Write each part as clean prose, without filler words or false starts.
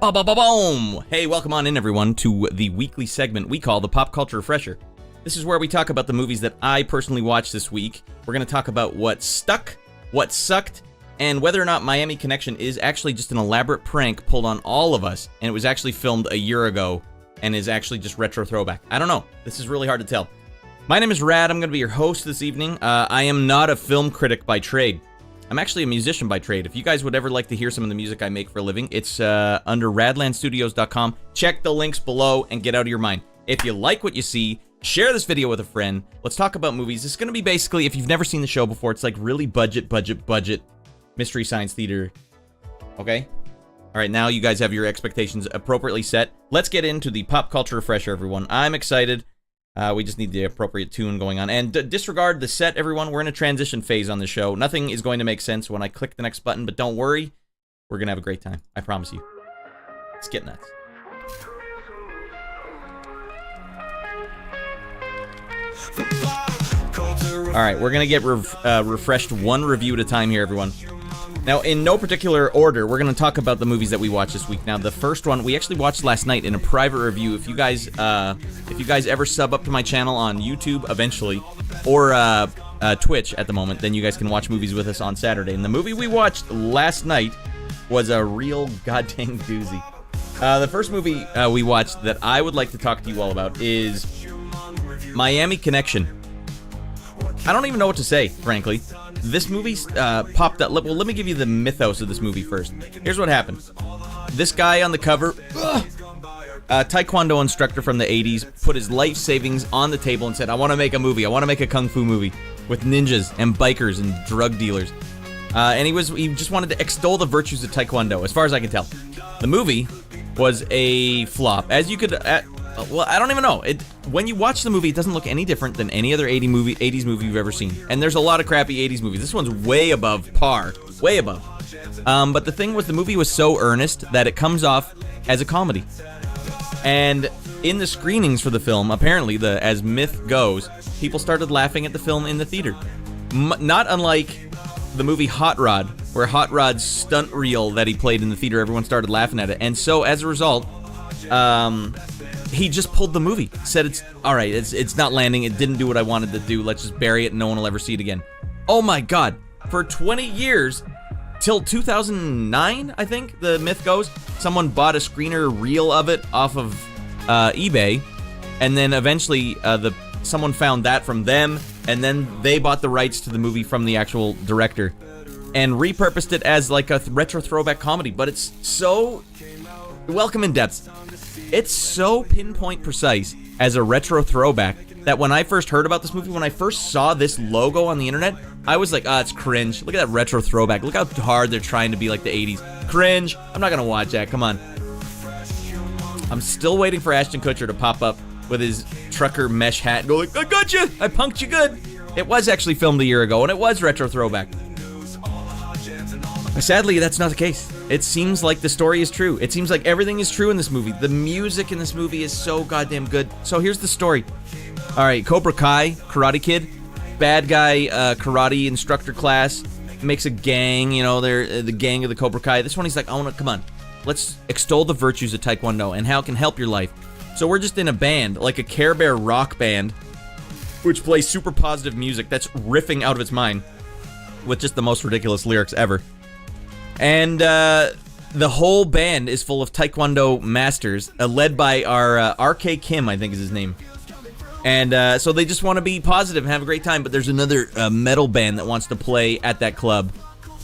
Ba-ba-ba-boom! Hey, welcome on in, everyone, to the weekly segment we call the Pop Culture Refresher. This is where we talk about the movies that I personally watched this week. We're going to talk about what stuck, what sucked, and whether or not Miami Connection is actually just an elaborate prank pulled on all of us, and it was actually filmed a year ago, and is actually just retro throwback. I don't know. This is really hard to tell. My name is Rad. I'm going to be your host this evening. I am not a film critic by trade. I'm actually a musician by trade. If you guys would ever like to hear some of the music I make for a living, it's under radlandstudios.com. Check the links below and get out of your mind. If you like what you see, share this video with a friend. Let's talk about movies. This is going to be basically, if you've never seen the show before, it's like really budget Mystery Science Theater. Okay? All right, now you guys have your expectations appropriately set. Let's get into the Pop Culture Refresher, everyone. I'm excited. We just need the appropriate tune going on. And disregard the set, everyone. We're in a transition phase on the show. Nothing is going to make sense when I click the next button, but don't worry. We're going to have a great time. I promise you. Let's get nuts. All right, we're going to get refreshed one review at a time here, everyone. Now, in no particular order, we're going to talk about the movies that we watched this week. Now, the first one we actually watched last night in a private review. If you guys ever sub up to my channel on YouTube eventually, or Twitch at the moment, then you guys can watch movies with us on Saturday. And the movie we watched last night was a real goddamn doozy. The first movie we watched that I would like to talk to you all about is Miami Connection. I don't even know what to say, frankly. This movie popped up. Well, let me give you the mythos of this movie first. Here's what happened. This guy on the cover, a taekwondo instructor from the 80s, put his life savings on the table and said, I want to make a movie. I want to make a kung fu movie with ninjas and bikers and drug dealers. And he just wanted to extol the virtues of taekwondo, as far as I can tell. The movie was a flop. As you could... well, I don't even know. When you watch the movie, it doesn't look any different than any other 80s movie you've ever seen. And there's a lot of crappy 80s movies. This one's way above par. Way above. But the thing was, the movie was so earnest that it comes off as a comedy. And in the screenings for the film, apparently, as myth goes, people started laughing at the film in the theater. Not unlike the movie Hot Rod, where Hot Rod's stunt reel that he played in the theater, everyone started laughing at it. And so, as a result, he just pulled the movie. Said it's all right. It's not landing. It didn't do what I wanted to do. Let's just bury it and no one will ever see it again. Oh my God! For 20 years, till 2009, I think the myth goes, someone bought a screener reel of it off of eBay, and then eventually someone found that from them, and then they bought the rights to the movie from the actual director, and repurposed it as like a retro throwback comedy. But it's so welcome in depth. It's so pinpoint precise as a retro throwback that when I first heard about this movie, when I first saw this logo on the internet, I was like, it's cringe. Look at that retro throwback. Look how hard they're trying to be like the 80s. Cringe. I'm not gonna watch that. Come on. I'm still waiting for Ashton Kutcher to pop up with his trucker mesh hat and go like, I got you. I punked you good. It was actually filmed a year ago, and it was retro throwback. Sadly, that's not the case. It seems like the story is true. It seems like everything is true in this movie. The music in this movie is so goddamn good. So here's the story. All right, Cobra Kai, Karate Kid, bad guy karate instructor class, makes a gang, you know, they're the gang of the Cobra Kai. This one, he's like, come on, let's extol the virtues of Taekwondo and how it can help your life. So we're just in a band, like a Care Bear rock band, which plays super positive music that's riffing out of its mind with just the most ridiculous lyrics ever. And the whole band is full of Taekwondo masters, led by our RK Kim, I think is his name. And so they just want to be positive and have a great time, but there's another metal band that wants to play at that club,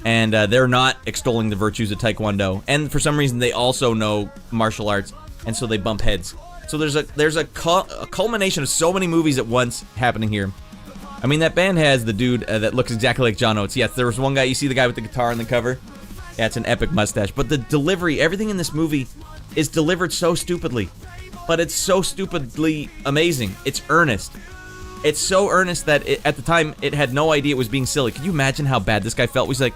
and they're not extolling the virtues of Taekwondo. And for some reason, they also know martial arts, and so they bump heads. So there's a culmination of so many movies at once happening here. I mean, that band has the dude that looks exactly like John Oates. Yes, there was one guy, you see the guy with the guitar on the cover? Yeah, it's an epic mustache. But the delivery, everything in this movie is delivered so stupidly. But it's so stupidly amazing. It's earnest. It's so earnest that at the time, it had no idea it was being silly. Can you imagine how bad this guy felt? He's like,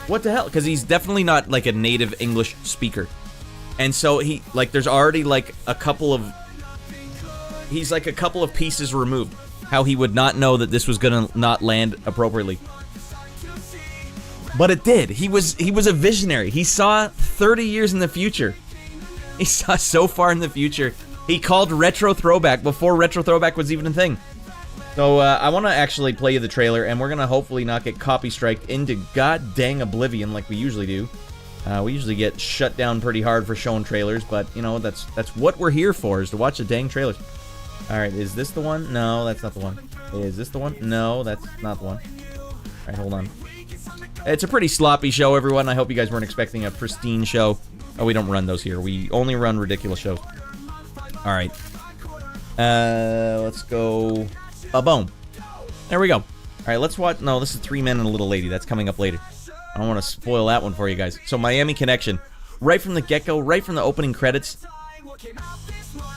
what the hell? Because he's definitely not like a native English speaker. And so there's already like a couple of pieces removed. How he would not know that this was gonna not land appropriately. But it did. He was a visionary. He saw 30 years in the future. He saw so far in the future. He called retro throwback before retro throwback was even a thing. So I want to actually play you the trailer, and we're going to hopefully not get copy striked into god dang oblivion like we usually do. We usually get shut down pretty hard for showing trailers, but, you know, that's what we're here for, is to watch the dang trailers. Alright, is this the one? No, that's not the one. Is this the one? No, that's not the one. Alright, hold on. It's a pretty sloppy show, everyone. I hope you guys weren't expecting a pristine show. Oh, we don't run those here. We only run ridiculous shows. Alright. Let's go... boom. There we go. Alright, let's watch... No, this is Three Men and a Little Lady. That's coming up later. I don't want to spoil that one for you guys. So, Miami Connection. Right from the get-go, right from the opening credits.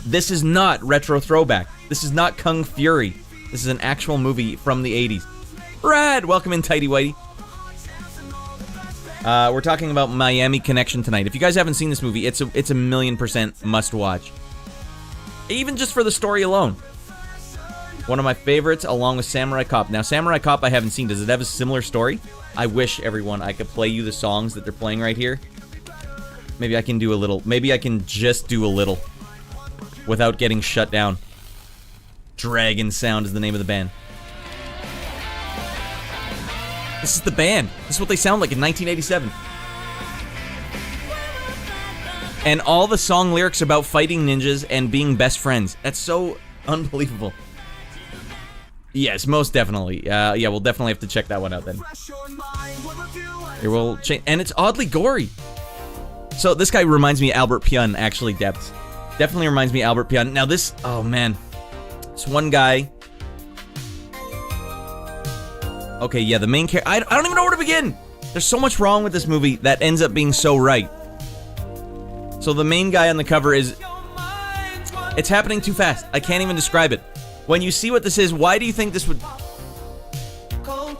This is not retro throwback. This is not Kung Fury. This is an actual movie from the 80s. Rad! Welcome in, Tighty Whitey. We're talking about Miami Connection tonight. If you guys haven't seen this movie, it's a 1,000,000% must-watch. Even just for the story alone. One of my favorites, along with Samurai Cop. Now, Samurai Cop I haven't seen. Does it have a similar story? I wish, everyone, I could play you the songs that they're playing right here. Maybe I can do a little. Maybe I can just do a little. Without getting shut down. Dragon Sound is the name of the band. This is the band. This is what they sound like in 1987. And all the song lyrics about fighting ninjas and being best friends. That's so unbelievable. Yes, most definitely. Yeah, we'll definitely have to check that one out then. Here we'll change, and it's oddly gory. So this guy reminds me of Albert Pyun, actually, Depths. Definitely reminds me of Albert Pyun. Now this, oh man, this one guy. Okay, yeah, the main character. I don't even know where to begin. There's so much wrong with this movie that ends up being so right. So the main guy on the cover is. It's happening too fast. I can't even describe it. When you see what this is, why do you think this would...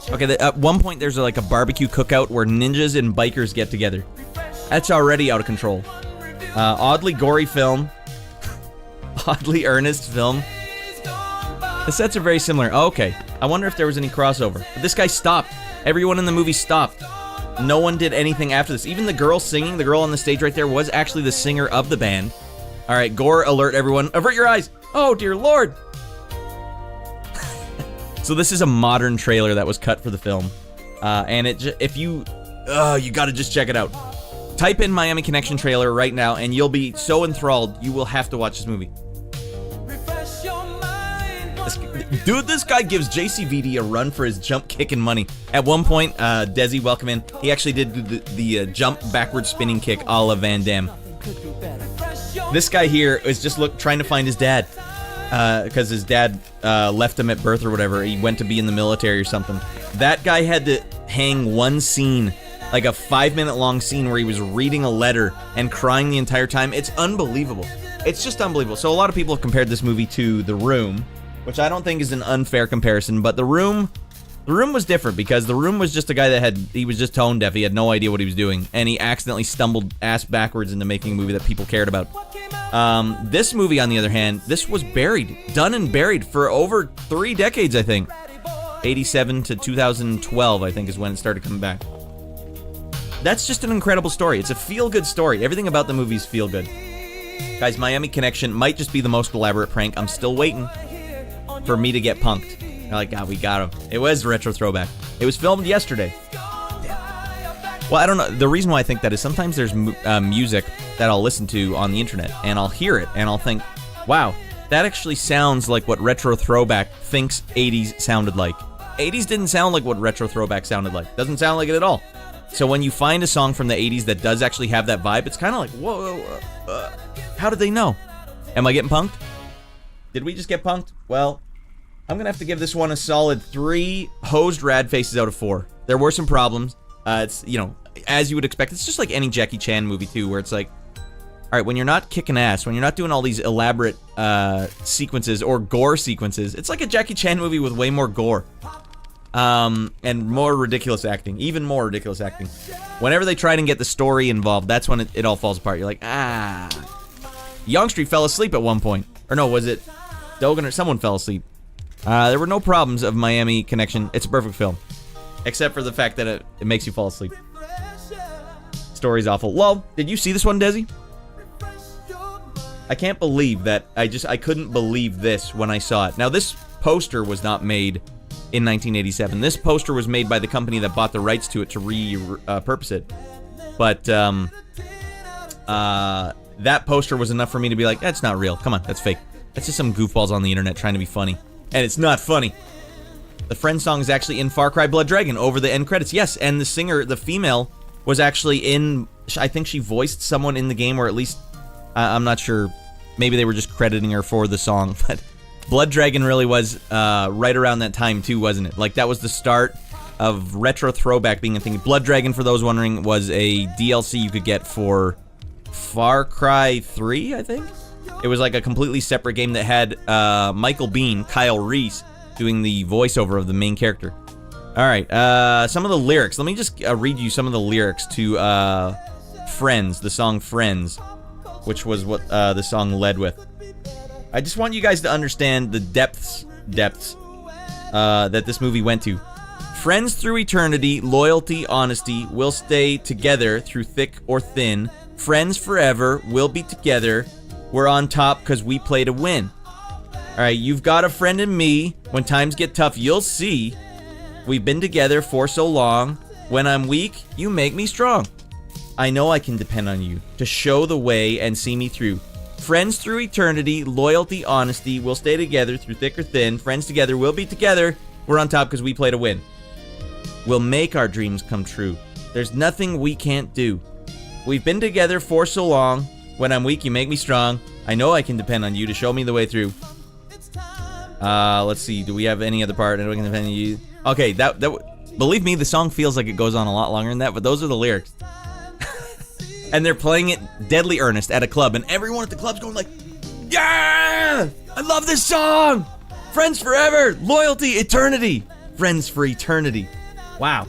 Okay, at one point there's like a barbecue cookout where ninjas and bikers get together. That's already out of control. Oddly gory film. Oddly earnest film. The sets are very similar. Oh, okay. I wonder if there was any crossover. But this guy stopped. Everyone in the movie stopped. No one did anything after this. Even the girl singing, the girl on the stage right there, was actually the singer of the band. Alright, gore alert, everyone. Avert your eyes! Oh, dear lord! So this is a modern trailer that was cut for the film. And if you... you gotta just check it out. Type in Miami Connection trailer right now, and you'll be so enthralled, you will have to watch this movie. This guy gives JCVD a run for his jump kick and money. At one point, Desi, welcome in, he actually did the jump backward spinning kick a la Van Damme. This guy here is just trying to find his dad. Because his dad left him at birth or whatever. He went to be in the military or something. That guy had to hang one scene, like a 5-minute long scene where he was reading a letter and crying the entire time. It's unbelievable. It's just unbelievable. So a lot of people have compared this movie to The Room, which I don't think is an unfair comparison, but The Room was different because The Room was just a guy that he was just tone deaf. He had no idea what he was doing, and he accidentally stumbled ass backwards into making a movie that people cared about. This movie, on the other hand, this was done and buried for over 3 decades, I think. 87 to 2012, I think, is when it started coming back. That's just an incredible story. It's a feel-good story. Everything about the movie is feel-good. Guys, Miami Connection might just be the most elaborate prank. I'm still waiting for me to get punked. They're like, God, we got him. It was retro throwback. It was filmed yesterday. Well, I don't know. The reason why I think that is sometimes there's music that I'll listen to on the internet, and I'll hear it, and I'll think, wow, that actually sounds like what retro throwback thinks 80s sounded like. 80s didn't sound like what retro throwback sounded like. Doesn't sound like it at all. So when you find a song from the 80s that does actually have that vibe, it's kind of like, whoa, how did they know? Am I getting punked? Did we just get punked? Well, I'm going to have to give this one a solid 3 hosed rad faces out of 4. There were some problems. It's, you know, as you would expect, it's just like any Jackie Chan movie, too, where it's like, all right, when you're not kicking ass, when you're not doing all these elaborate sequences or gore sequences, it's like a Jackie Chan movie with way more gore. And more ridiculous acting. Even more ridiculous acting. Whenever they try and get the story involved, that's when it all falls apart. You're like, Youngstreet fell asleep at one point. Or no, was it Dogan or someone fell asleep? There were no problems of Miami Connection. It's a perfect film. Except for the fact that it makes you fall asleep. Story's awful. Lol, did you see this one, Desi? I can't believe that. I couldn't believe this when I saw it. Now, this poster was not made in 1987. This poster was made by the company that bought the rights to it to repurpose it. But, that poster was enough for me to be like, that's not real. Come on, that's fake. That's just some goofballs on the internet trying to be funny. And it's not funny. The Friends song is actually in Far Cry Blood Dragon over the end credits. Yes, and the singer, the female, was actually in... I think she voiced someone in the game, or at least... I'm not sure. Maybe they were just crediting her for the song. But Blood Dragon really was right around that time, too, wasn't it? Like, that was the start of retro throwback being a thing. Blood Dragon, for those wondering, was a DLC you could get for Far Cry 3, I think? It was like a completely separate game that had Michael Biehn, Kyle Reese, doing the voiceover of the main character. Alright, some of the lyrics. Let me just read you some of the lyrics to Friends, the song Friends, which was what the song led with. I just want you guys to understand the depths that this movie went to. Friends through eternity, loyalty, honesty, we'll stay together through thick or thin. Friends forever, we'll be together. We're on top because we play to win. Alright, you've got a friend in me. When times get tough, you'll see. We've been together for so long. When I'm weak, you make me strong. I know I can depend on you to show the way and see me through. Friends through eternity, loyalty, honesty. We'll stay together through thick or thin. Friends together, we'll be together. We're on top because we play to win. We'll make our dreams come true. There's nothing we can't do. We've been together for so long. When I'm weak, you make me strong. I know I can depend on you to show me the way through. Let's see. Do we have any other part? I know I can depend on you. Okay, that believe me, the song feels like it goes on a lot longer than that, but those are the lyrics. And they're playing it deadly earnest at a club, and everyone at the club's going like, yeah! I love this song! Friends forever! Loyalty, eternity! Friends for eternity. Wow.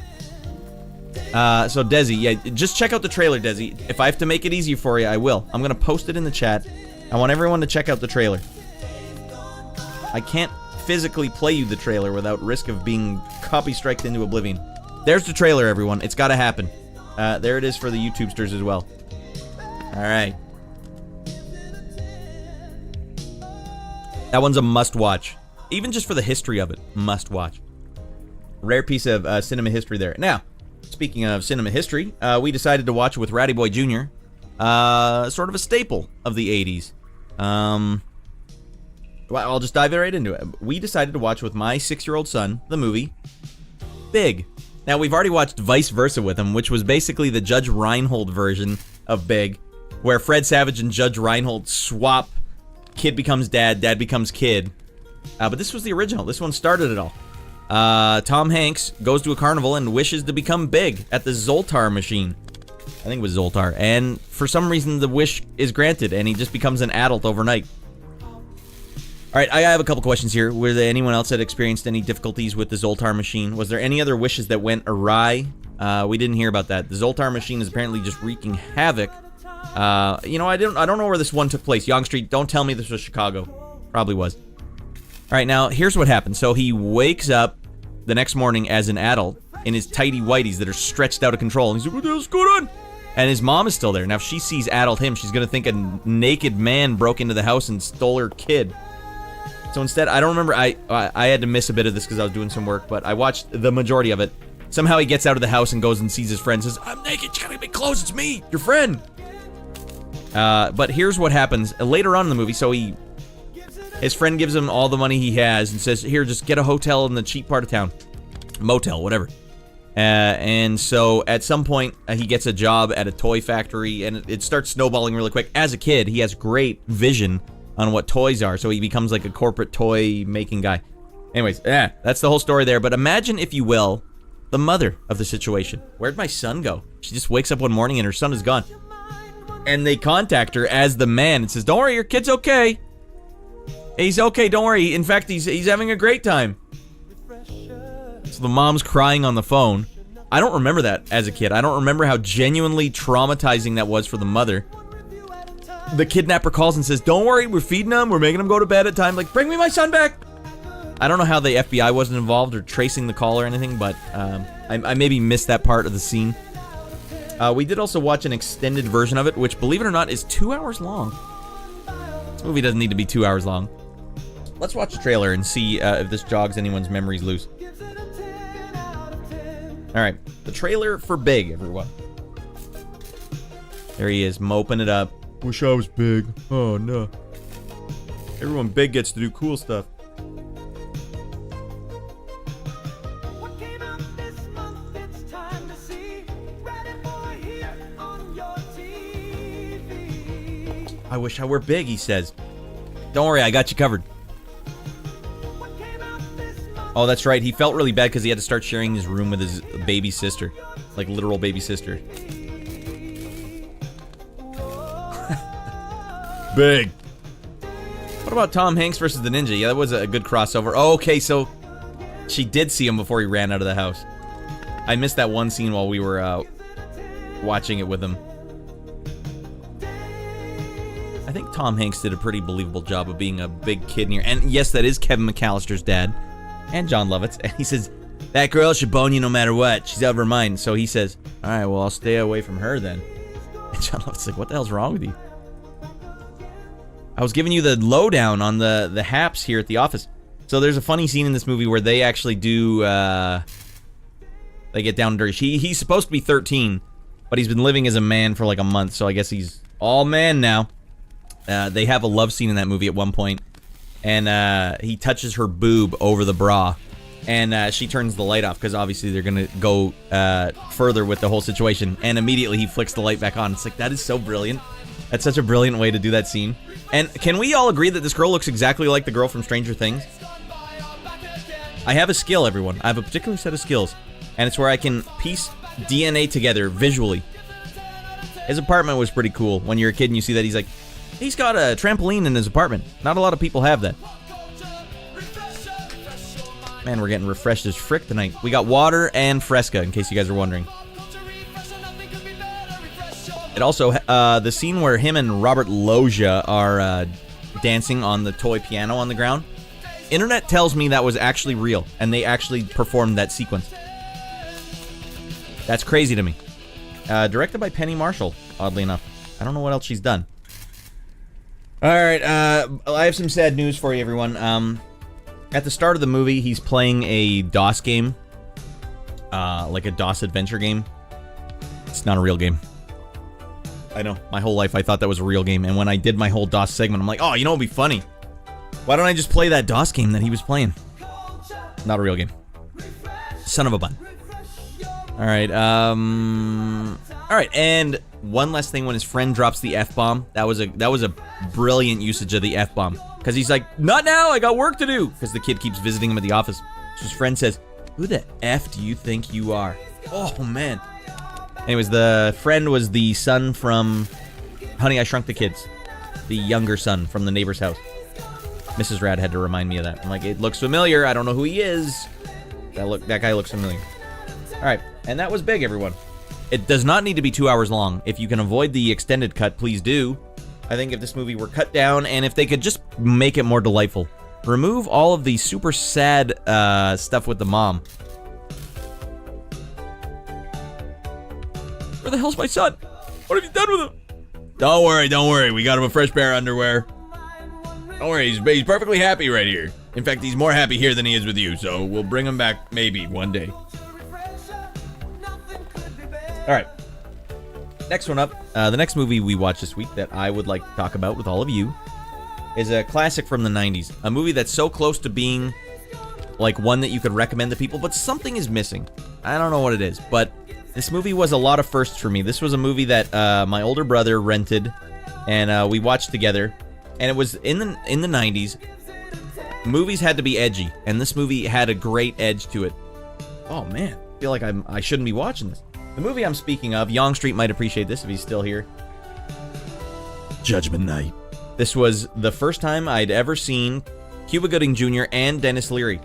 So Desi, yeah, just check out the trailer, Desi. If I have to make it easier for you, I will. I'm gonna post it in the chat. I want everyone to check out the trailer. I can't physically play you the trailer without risk of being copy-striked into oblivion. There's the trailer, everyone. It's gotta happen. There it is for the YouTubesters as well. Alright. That one's a must-watch. Even just for the history of it. Must-watch. Rare piece of cinema history there. Now, speaking of cinema history, we decided to watch with Ratty Boy Jr. Sort of a staple of the 80s. Well, I'll just dive right into it. We decided to watch with my 6-year-old son the movie Big. Now, we've already watched Vice Versa with him, which was basically the Judge Reinhold version of Big, where Fred Savage and Judge Reinhold swap. Kid becomes dad, dad becomes kid. But this was the original. This one started it all. Tom Hanks goes to a carnival and wishes to become big at the Zoltar machine. I think it was Zoltar. And for some reason, the wish is granted, and he just becomes an adult overnight. Alright, I have a couple questions here. Was there anyone else that experienced any difficulties with the Zoltar machine? Was there any other wishes that went awry? We didn't hear about that. The Zoltar machine is apparently just wreaking havoc. You know, I don't know where this one took place. Yonge Street, don't tell me this was Chicago. Probably was. Alright, now, here's what happened. So he wakes up the next morning as an adult in his tighty whities that are stretched out of control. And he's like, what the hell's going on? And his mom is still there. Now, if she sees adult him, she's going to think a naked man broke into the house and stole her kid. So instead, I don't remember, I had to miss a bit of this because I was doing some work, but I watched the majority of it. Somehow he gets out of the house and goes and sees his friend and says, I'm naked, you gotta be close, it's me, your friend. But here's what happens later on in the movie. So his friend gives him all the money he has and says, here, just get a hotel in the cheap part of town. Motel, whatever. And so at some point, he gets a job at a toy factory, and it starts snowballing really quick. As a kid, he has great vision on what toys are, so he becomes like a corporate toy making guy. Anyways, that's the whole story there. But imagine, if you will, the mother of the situation. Where'd my son go? She just wakes up one morning and her son is gone. And they contact her as the man and says, don't worry, your kid's okay. He's okay, don't worry. In fact, he's having a great time. So the mom's crying on the phone. I don't remember that as a kid. I don't remember how genuinely traumatizing that was for the mother. The kidnapper calls and says, don't worry, we're feeding him, we're making him go to bed at time. Like, bring me my son back. I don't know how the FBI wasn't involved or tracing the call or anything, but I maybe missed that part of the scene. We did also watch an extended version of it, which, believe it or not, is 2 hours long. This movie doesn't need to be 2 hours long. Let's watch the trailer and see if this jogs anyone's memories loose. Alright, the trailer for Big, everyone. There he is, moping it up. Wish I was big. Oh, no. Everyone big gets to do cool stuff. I wish I were big, he says. Don't worry, I got you covered. Oh, that's right. He felt really bad because he had to start sharing his room with his baby sister. Like, literal baby sister. Big. What about Tom Hanks versus the Ninja? Yeah, that was a good crossover. Oh, okay, so she did see him before he ran out of the house. I missed that one scene while we were watching it with him. I think Tom Hanks did a pretty believable job of being a big kid in here. And yes, that is Kevin McAllister's dad. And John Lovitz. And he says, that girl should bone you no matter what. She's out of her mind. So he says, alright, well, I'll stay away from her then. And John Lovett's like, what the hell's wrong with you? I was giving you the lowdown on the haps here at the office. So there's a funny scene in this movie where they actually do, they get down and dirty. He's supposed to be 13, but he's been living as a man for like a month, so I guess he's all man now. They have a love scene in that movie at one point, and he touches her boob over the bra, and she turns the light off, because obviously they're going to go further with the whole situation, and immediately he flicks the light back on. It's like, that is so brilliant. That's such a brilliant way to do that scene. And can we all agree that this girl looks exactly like the girl from Stranger Things? I have a skill, everyone. I have a particular set of skills, and it's where I can piece DNA together visually. His apartment was pretty cool. When you're a kid and you see that, he's got a trampoline in his apartment. Not a lot of people have that. Man, we're getting refreshed as frick tonight. We got water and Fresca, in case you guys are wondering. It also, the scene where him and Robert Loggia are dancing on the toy piano on the ground. Internet tells me that was actually real, and they actually performed that sequence. That's crazy to me. Directed by Penny Marshall, oddly enough. I don't know what else she's done. Alright, I have some sad news for you, everyone. At the start of the movie, he's playing a DOS game. Like a DOS adventure game. It's not a real game. I know. My whole life I thought that was a real game, and when I did my whole DOS segment, I'm like, oh, you know what would be funny? Why don't I just play that DOS game that he was playing? Not a real game. Son of a bun. Alright, alright, and one last thing, when his friend drops the F-bomb, that was a brilliant usage of the F-bomb. Because he's like, not now, I got work to do! Because the kid keeps visiting him at the office. So his friend says, who the F do you think you are? Oh, man. Anyways, the friend was the son from Honey, I Shrunk the Kids. The younger son from the neighbor's house. Mrs. Rad had to remind me of that. I'm like, it looks familiar, I don't know who he is. That guy looks familiar. Alright, and that was Big, everyone. It does not need to be 2 hours long. If you can avoid the extended cut, please do. I think if this movie were cut down, and if they could just make it more delightful. Remove all of the super sad stuff with the mom. Where the hell's my son? What have you done with him? Don't worry. We got him a fresh pair of underwear. Don't worry, he's perfectly happy right here. In fact, he's more happy here than he is with you, so we'll bring him back maybe one day. Alright. Next one up. The next movie we watched this week that I would like to talk about with all of you is a classic from the 90s. A movie that's so close to being like one that you could recommend to people, but something is missing. I don't know what it is, but this movie was a lot of firsts for me. This was a movie that my older brother rented, and we watched together. And it was in the 90s. Movies had to be edgy, and this movie had a great edge to it. Oh man, I feel like I shouldn't be watching this. The movie I'm speaking of, Yonge Street might appreciate this if he's still here. Judgment Night. This was the first time I'd ever seen Cuba Gooding Jr. and Dennis Leary.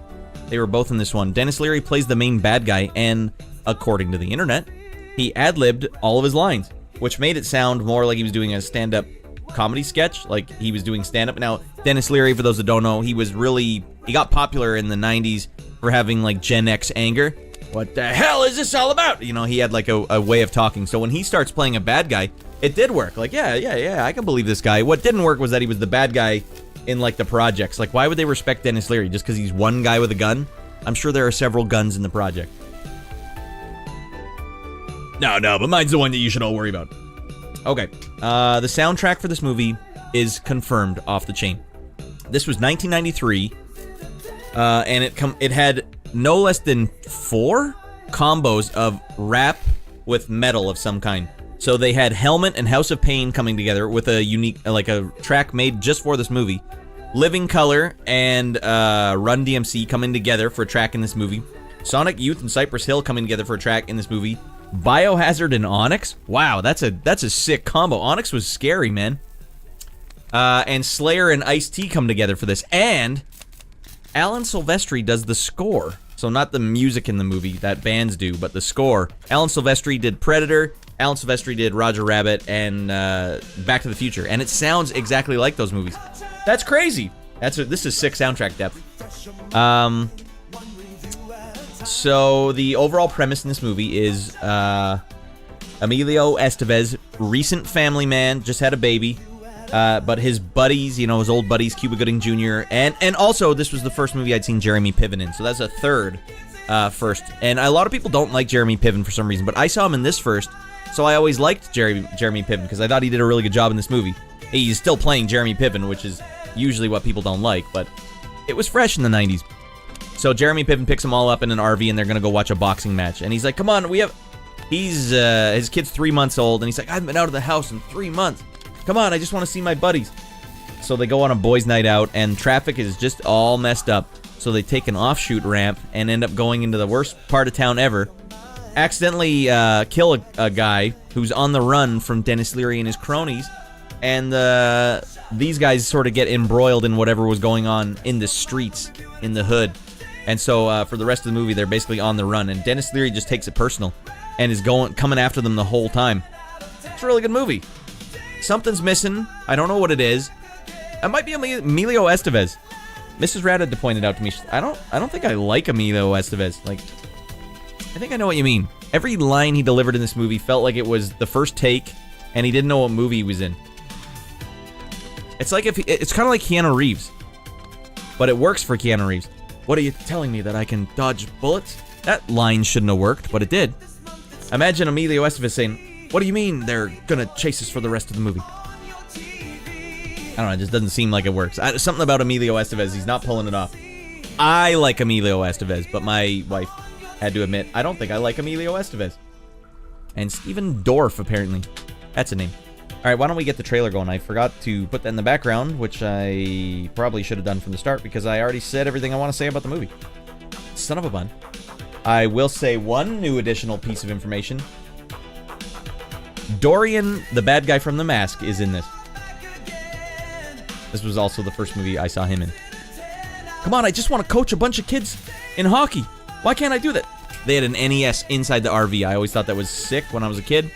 They were both in this one. Dennis Leary plays the main bad guy, and according to the internet, he ad-libbed all of his lines, which made it sound more like he was doing a stand-up comedy sketch, like he was doing stand-up. Now, Dennis Leary, for those that don't know, he got popular in the 90s for having like Gen X anger, what the hell is this all about? You know, he had like a way of talking. So when he starts playing a bad guy, it did work. Like, yeah, I can believe this guy. What didn't work was that he was the bad guy in like the projects. Like, why would they respect Dennis Leary? Just because he's one guy with a gun? I'm sure there are several guns in the project. No, but mine's the one that you should all worry about. Okay, the soundtrack for this movie is confirmed off the chain. This was 1993, and it had no less than 4 combos of rap with metal of some kind. So they had Helmet and House of Pain coming together with a unique, like a track made just for this movie. Living Colour and Run DMC coming together for a track in this movie. Sonic Youth and Cypress Hill coming together for a track in this movie. Biohazard and Onyx. Wow, that's a sick combo. Onyx was scary, man. And Slayer and Ice-T come together for this. And Alan Silvestri does the score. So not the music in the movie that bands do, but the score. Alan Silvestri did Predator. Alan Silvestri did Roger Rabbit and Back to the Future. And it sounds exactly like those movies. That's crazy. This is sick soundtrack depth. So the overall premise in this movie is Emilio Estevez, recent family man, just had a baby, but his buddies, you know, his old buddies, Cuba Gooding Jr., and also this was the first movie I'd seen Jeremy Piven in, so that's a third first. And a lot of people don't like Jeremy Piven for some reason, but I saw him in this first, so I always liked Jeremy Piven because I thought he did a really good job in this movie. He's still playing Jeremy Piven, which is usually what people don't like, but it was fresh in the 90s. So Jeremy Piven picks them all up in an RV, and they're gonna go watch a boxing match. And he's like, "Come on, his kid's 3 months old, and he's like, I haven't been out of the house in 3 months. Come on, I just want to see my buddies." So they go on a boys' night out, and traffic is just all messed up. So they take an offshoot ramp and end up going into the worst part of town ever. Accidentally kill a guy who's on the run from Dennis Leary and his cronies. And these guys sort of get embroiled in whatever was going on in the streets, in the hood. And so for the rest of the movie, they're basically on the run. And Dennis Leary just takes it personal and is coming after them the whole time. It's a really good movie. Something's missing. I don't know what it is. It might be Emilio Estevez. Mrs. Radda pointed out to me, I don't think I like Emilio Estevez. Like, I think I know what you mean. Every line he delivered in this movie felt like it was the first take, and he didn't know what movie he was in. It's like it's kind of like Keanu Reeves, but it works for Keanu Reeves. What are you telling me, that I can dodge bullets? That line shouldn't have worked, but it did. Imagine Emilio Estevez saying, "What do you mean they're gonna chase us for the rest of the movie?" I don't know, it just doesn't seem like it works. Something about Emilio Estevez, he's not pulling it off. I like Emilio Estevez, but my wife had to admit, I don't think I like Emilio Estevez. And Steven Dorff, apparently. That's a name. Alright, why don't we get the trailer going? I forgot to put that in the background, which I probably should have done from the start, because I already said everything I want to say about the movie. Son of a bun. I will say one new additional piece of information. Dorian, the bad guy from The Mask, is in this. This was also the first movie I saw him in. Come on, I just want to coach a bunch of kids in hockey. Why can't I do that? They had an NES inside the RV. I always thought that was sick when I was a kid.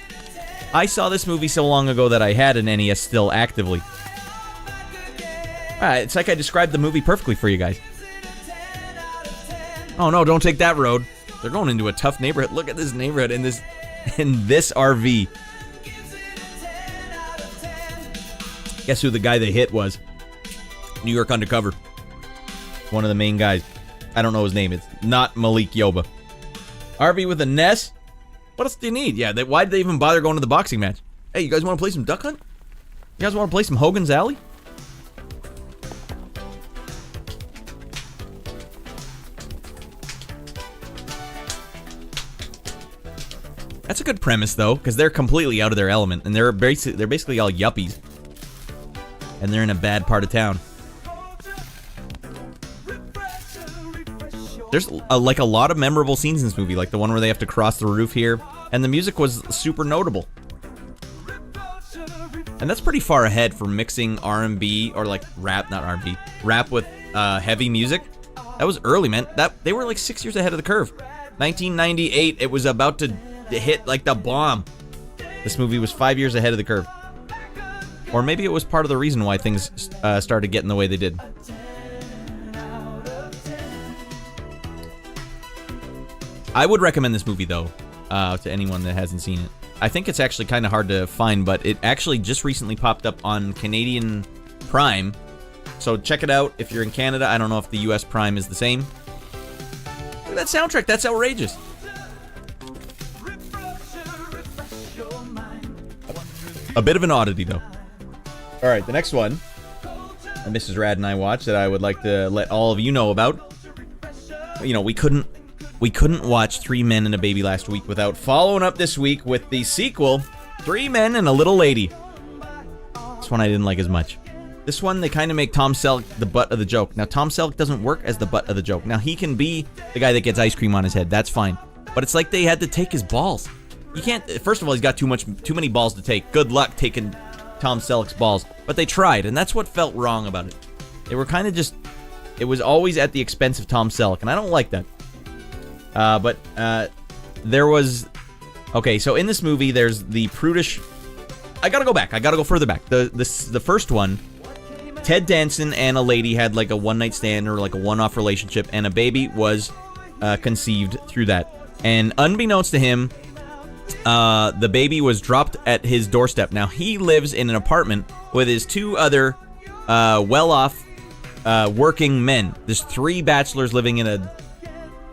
I saw this movie so long ago that I had an NES still actively. It's like I described the movie perfectly for you guys. Oh no, don't take that road. They're going into a tough neighborhood. Look at this neighborhood in this RV. Guess who the guy they hit was? New York Undercover. One of the main guys. I don't know his name. It's not Malik Yoba. RV with a NES? What else do you need? Yeah, why did they even bother going to the boxing match? Hey, you guys want to play some Duck Hunt? You guys want to play some Hogan's Alley? That's a good premise, though, because they're completely out of their element, and they're basically all yuppies. And they're in a bad part of town. There's like a lot of memorable scenes in this movie, like the one where they have to cross the roof here, and the music was super notable. And that's pretty far ahead for mixing R&B, or like rap, not R&B, rap with heavy music. That was early, man. They were like 6 years ahead of the curve. 1998, it was about to hit like the bomb. This movie was 5 years ahead of the curve. Or maybe it was part of the reason why things started getting the way they did. I would recommend this movie, though, to anyone that hasn't seen it. I think it's actually kind of hard to find, but it actually just recently popped up on Canadian Prime. So check it out if you're in Canada. I don't know if the US Prime is the same. Look at that soundtrack. That's outrageous. A bit of an oddity, though. All right, the next one that Mrs. Rad and I watched that I would like to let all of you know about. You know, we couldn't watch Three Men and a Baby last week without following up this week with the sequel, Three Men and a Little Lady. This one I didn't like as much. This one, they kind of make Tom Selleck the butt of the joke. Now, Tom Selleck doesn't work as the butt of the joke. Now, he can be the guy that gets ice cream on his head. That's fine. But it's like they had to take his balls. You can't... First of all, he's got too many balls to take. Good luck taking Tom Selleck's balls. But they tried, and that's what felt wrong about it. They were kind of just... It was always at the expense of Tom Selleck, and I don't like that. But there was... Okay, so in this movie, there's the prudish... I gotta go back. I gotta go further back. The first one, Ted Danson and a lady had like a one-night stand or like a one-off relationship, and a baby was conceived through that. And unbeknownst to him, the baby was dropped at his doorstep. Now, he lives in an apartment with his two other well-off working men. There's 3 bachelors living in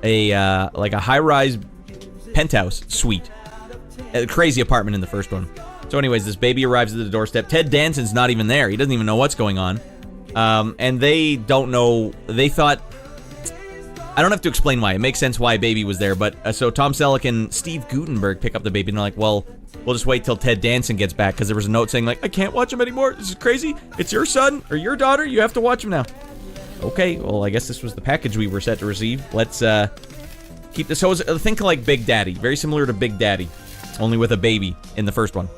like a high-rise penthouse suite. A crazy apartment in the first one. So anyways, this baby arrives at the doorstep. Ted Danson's not even there. He doesn't even know what's going on. And they don't know. They thought... I don't have to explain why. It makes sense why baby was there. But so Tom Selleck and Steve Guttenberg pick up the baby and they're like, well, we'll just wait till Ted Danson gets back, because there was a note saying like, I can't watch him anymore. This is crazy. It's your son or your daughter. You have to watch him now. Okay, well, I guess this was the package we were set to receive. Let's keep this. So think like Big Daddy. Very similar to Big Daddy, only with a baby in the first one.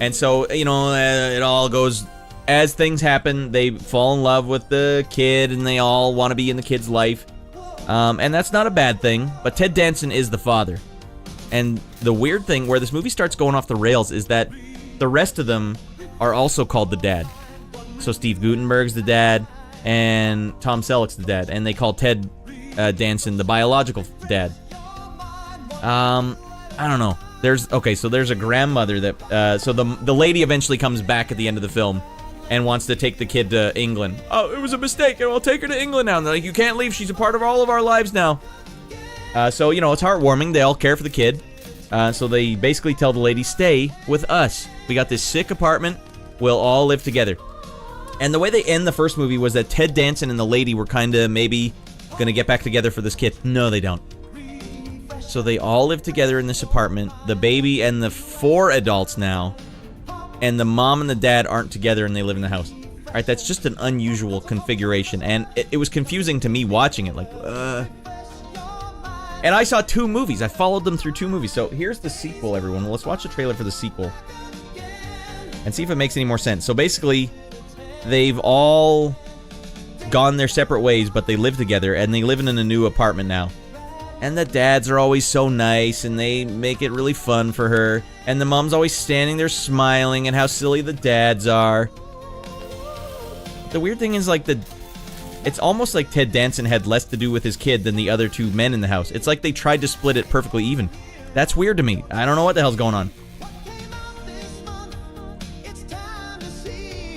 And so, you know, it all goes... As things happen, they fall in love with the kid, and they all want to be in the kid's life. And that's not a bad thing, but Ted Danson is the father. And the weird thing, where this movie starts going off the rails, is that the rest of them are also called the dad. So Steve Guttenberg's the dad, and Tom Selleck's the dad, and they call Ted Danson the biological dad. I don't know. There's a grandmother that... so the lady eventually comes back at the end of the film and wants to take the kid to England. Oh, it was a mistake, and I'll take her to England now. And they're like, you can't leave. She's a part of all of our lives now. So, you know, it's heartwarming. They all care for the kid. So they basically tell the lady, stay with us. We got this sick apartment. We'll all live together. And the way they end the first movie was that Ted Danson and the lady were kind of maybe going to get back together for this kid. No, they don't. So they all live together in this apartment. The baby and the 4 adults now. And the mom and the dad aren't together, and they live in the house. All right, that's just an unusual configuration. And it was confusing to me watching it. Like, And I saw 2 movies. I followed them through 2 movies. So here's the sequel, everyone. Well, let's watch the trailer for the sequel and see if it makes any more sense. So basically, they've all gone their separate ways, but they live together, and they live in a new apartment now. And the dads are always so nice, and they make it really fun for her. And the mom's always standing there smiling at how silly the dads are. The weird thing is, like, it's almost like Ted Danson had less to do with his kid than the other 2 men in the house. It's like they tried to split it perfectly even. That's weird to me. I don't know what the hell's going on.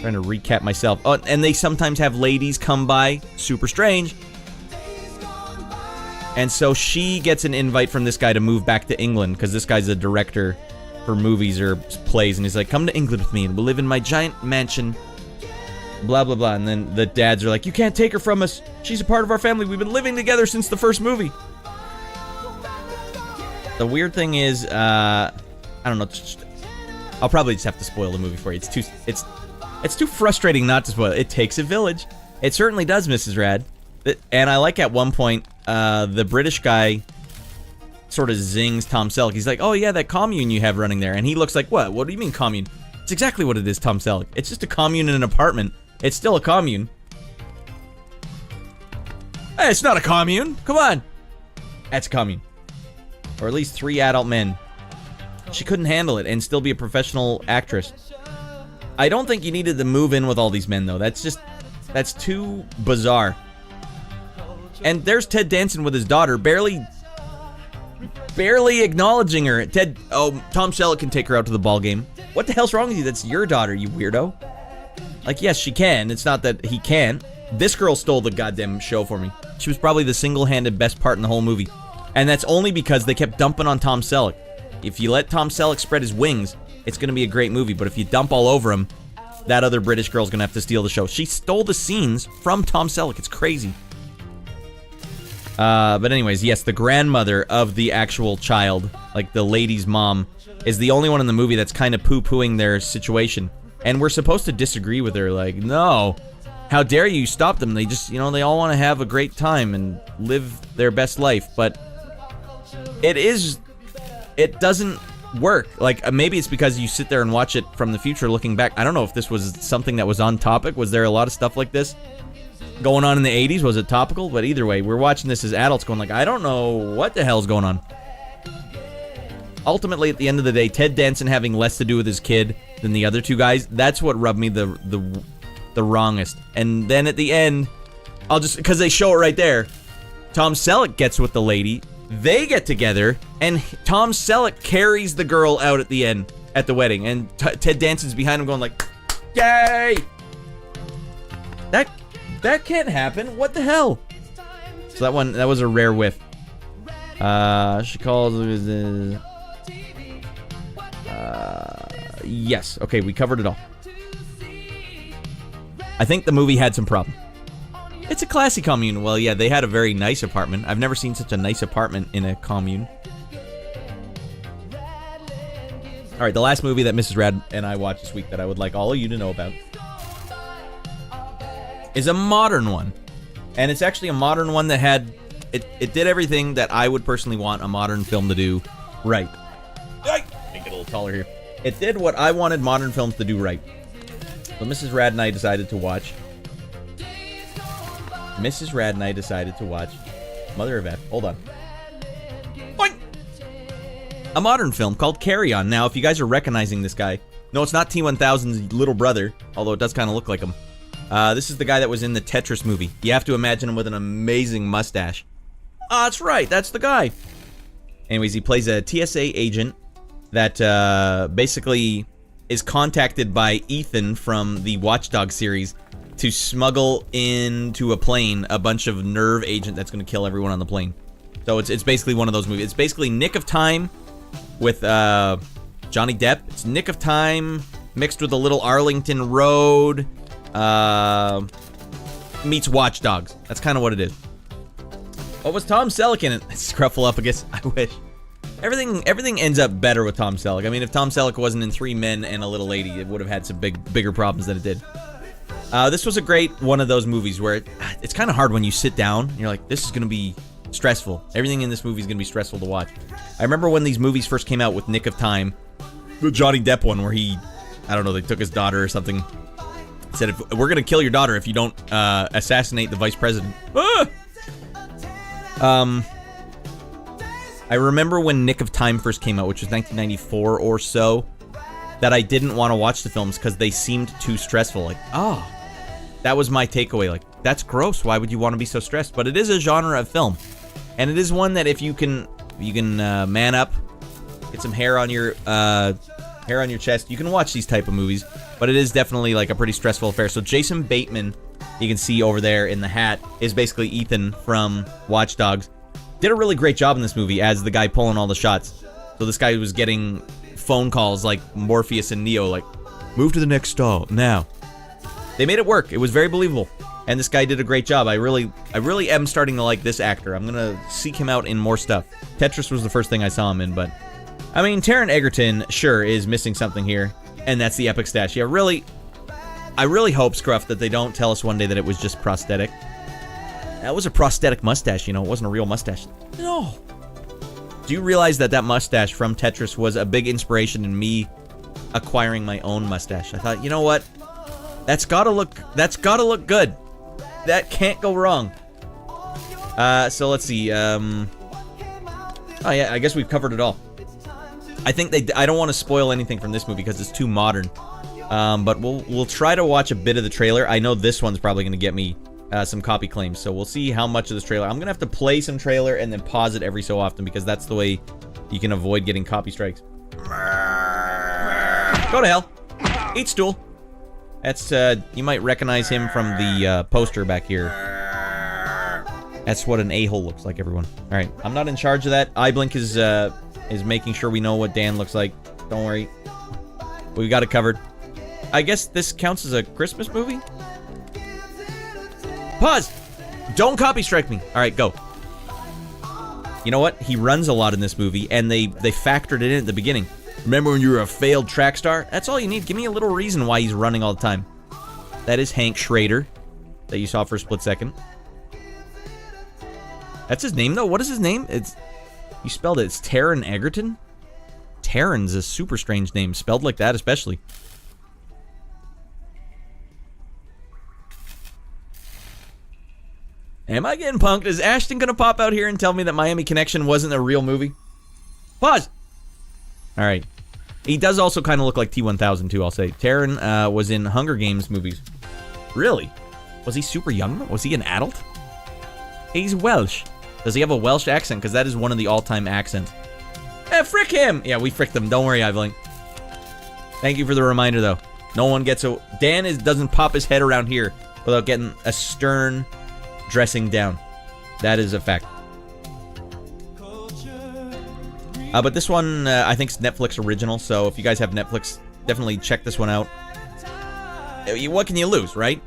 Trying to recap myself. Oh, and they sometimes have ladies come by. Super strange. And so she gets an invite from this guy to move back to England, because this guy's a director for movies or plays, and he's like, come to England with me, and we'll live in my giant mansion, blah, blah, blah. And then the dads are like, you can't take her from us. She's a part of our family. We've been living together since the first movie. The weird thing is, I don't know, I'll probably just have to spoil the movie for you. It's too frustrating not to spoil it. It takes a village. It certainly does, Mrs. Rad. And I like at one point, the British guy sort of zings Tom Selleck. He's like, oh yeah, that commune you have running there. And he looks like, what? What do you mean commune? It's exactly what it is, Tom Selleck. It's just a commune in an apartment. It's still a commune. Hey, it's not a commune. Come on. That's a commune. Or at least 3 adult men. She couldn't handle it and still be a professional actress. I don't think you needed to move in with all these men, though. That's too bizarre. And there's Ted Danson with his daughter, barely barely acknowledging her. Ted, oh, Tom Selleck can take her out to the ball game. What the hell's wrong with you? That's your daughter, you weirdo. Like, yes, she can. It's not that he can't. This girl stole the goddamn show for me. She was probably the single-handed best part in the whole movie. And that's only because they kept dumping on Tom Selleck. If you let Tom Selleck spread his wings, it's going to be a great movie. But if you dump all over him, that other British girl's going to have to steal the show. She stole the scenes from Tom Selleck. It's crazy. But anyways, yes, the grandmother of the actual child, like the lady's mom, is the only one in the movie that's kind of poo-pooing their situation. And we're supposed to disagree with her, like, no, how dare you stop them? They just, they all want to have a great time and live their best life. But it doesn't work. Like, maybe it's because you sit there and watch it from the future looking back. I don't know if this was something that was on topic. Was there a lot of stuff like this going on in the 80s? Was it topical? But either way, we're watching this as adults going like, I don't know what the hell's going on. Ultimately, at the end of the day, Ted Danson having less to do with his kid than the other two guys, that's what rubbed me the wrongest. And then at the end, because they show it right there, Tom Selleck gets with the lady, they get together, and Tom Selleck carries the girl out at the end, at the wedding, and Ted Danson's behind him going like, yay! That can't happen. What the hell? So that was a rare whiff. She calls yes. Okay, we covered it all. I think the movie had some problem. It's a classy commune. Well, yeah, they had a very nice apartment. I've never seen such a nice apartment in a commune. All right, the last movie that Mrs. Rad and I watched this week that I would like all of you to know about is a modern one. And it's actually a modern one that had... It did everything that I would personally want a modern film to do right. Make it a little taller here. It did what I wanted modern films to do right. So Mrs. Rad and I decided to watch... Mother of F. Hold on. Boing! A modern film called Carry On. Now, if you guys are recognizing this guy... No, it's not T-1000's little brother, although it does kind of look like him. This is the guy that was in the Tetris movie. You have to imagine him with an amazing mustache. Ah, that's right. That's the guy. Anyways, he plays a TSA agent that basically is contacted by Ethan from the Watch Dogs series to smuggle into a plane a bunch of nerve agent that's going to kill everyone on the plane. So it's basically one of those movies. It's basically Nick of Time with Johnny Depp. It's Nick of Time mixed with a little Arlington Road. Meets Watch Dogs. That's kind of what it is. What was Tom Selleck in it? Scruffaluffagus. I wish. Everything ends up better with Tom Selleck. I mean, if Tom Selleck wasn't in Three Men and a Little Lady, it would have had some bigger problems than it did. This was a great one of those movies where it's kind of hard when you sit down and you're like, this is going to be stressful. Everything in this movie is going to be stressful to watch. I remember when these movies first came out with Nick of Time, the Johnny Depp one where I don't know, they took his daughter or something. Said, we're going to kill your daughter if you don't assassinate the vice president. Ah! I remember when Nick of Time first came out, which was 1994 or so, that I didn't want to watch the films because they seemed too stressful. Like, that was my takeaway. Like, that's gross. Why would you want to be so stressed? But it is a genre of film. And it is one that if you can man up, get some hair on your chest, you can watch these type of movies. But it is definitely like a pretty stressful affair. So Jason Bateman, you can see over there in the hat, is basically Ethan from Watch Dogs. Did a really great job in this movie as the guy pulling all the shots. So this guy was getting phone calls like Morpheus and Neo, like, move to the next stall, now. They made it work. It was very believable. And this guy did a great job. I really am starting to like this actor. I'm going to seek him out in more stuff. Tetris was the first thing I saw him in, but... I mean, Taron Egerton, sure, is missing something here. And that's the epic stash. Yeah, I really hope, Scruff, that they don't tell us one day that it was just prosthetic. That was a prosthetic mustache, it wasn't a real mustache. No. Do you realize that mustache from Tetris was a big inspiration in me acquiring my own mustache? I thought, you know what? That's gotta look good. That can't go wrong. So let's see. Oh yeah, I guess we've covered it all. I think I don't want to spoil anything from this movie because it's too modern. But we'll try to watch a bit of the trailer. I know this one's probably going to get me some copy claims, so we'll see how much of this trailer. I'm going to have to play some trailer and then pause it every so often because that's the way you can avoid getting copy strikes. Go to hell. Eat stool. That's, you might recognize him from the poster back here. That's what an a-hole looks like, everyone. Alright, I'm not in charge of that. iBlink is making sure we know what Dan looks like. Don't worry. We got it covered. I guess this counts as a Christmas movie? Pause! Don't copy strike me. Alright, go. You know what? He runs a lot in this movie, and they factored it in at the beginning. Remember when you were a failed track star? That's all you need. Give me a little reason why he's running all the time. That is Hank Schrader, that you saw for a split second. That's his name, though? What is his name? You spelled it. It's Taron Egerton? Taron's a super strange name, spelled like that especially. Am I getting punked? Is Ashton gonna pop out here and tell me that Miami Connection wasn't a real movie? Pause! Alright. He does also kind of look like T-1000 too, I'll say. Taron was in Hunger Games movies. Really? Was he super young? Was he an adult? He's Welsh. Does he have a Welsh accent? Because that is one of the all-time accents. Frick him! Yeah, we fricked him. Don't worry, Evelyn. Thank you for the reminder, though. No one gets a... Dan doesn't pop his head around here without getting a stern dressing down. That is a fact. But this one, I think, is Netflix original, so if you guys have Netflix, definitely check this one out. What can you lose, right?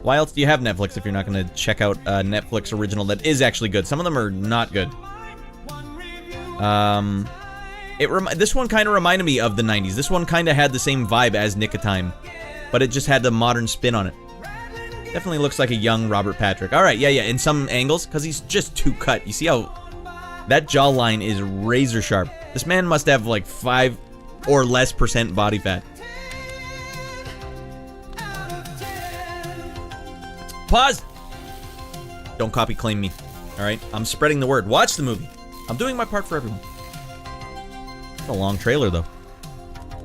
Why else do you have Netflix if you're not going to check out a Netflix original that is actually good? Some of them are not good. This one kind of reminded me of the 90s. This one kind of had the same vibe as Nick of Time, but it just had the modern spin on it. Definitely looks like a young Robert Patrick. Alright, yeah, in some angles, because he's just too cut. You see how that jawline is razor sharp. This man must have like 5 or less % body fat. Pause! Don't copy claim me. Alright? I'm spreading the word. Watch the movie. I'm doing my part for everyone. It's a long trailer, though.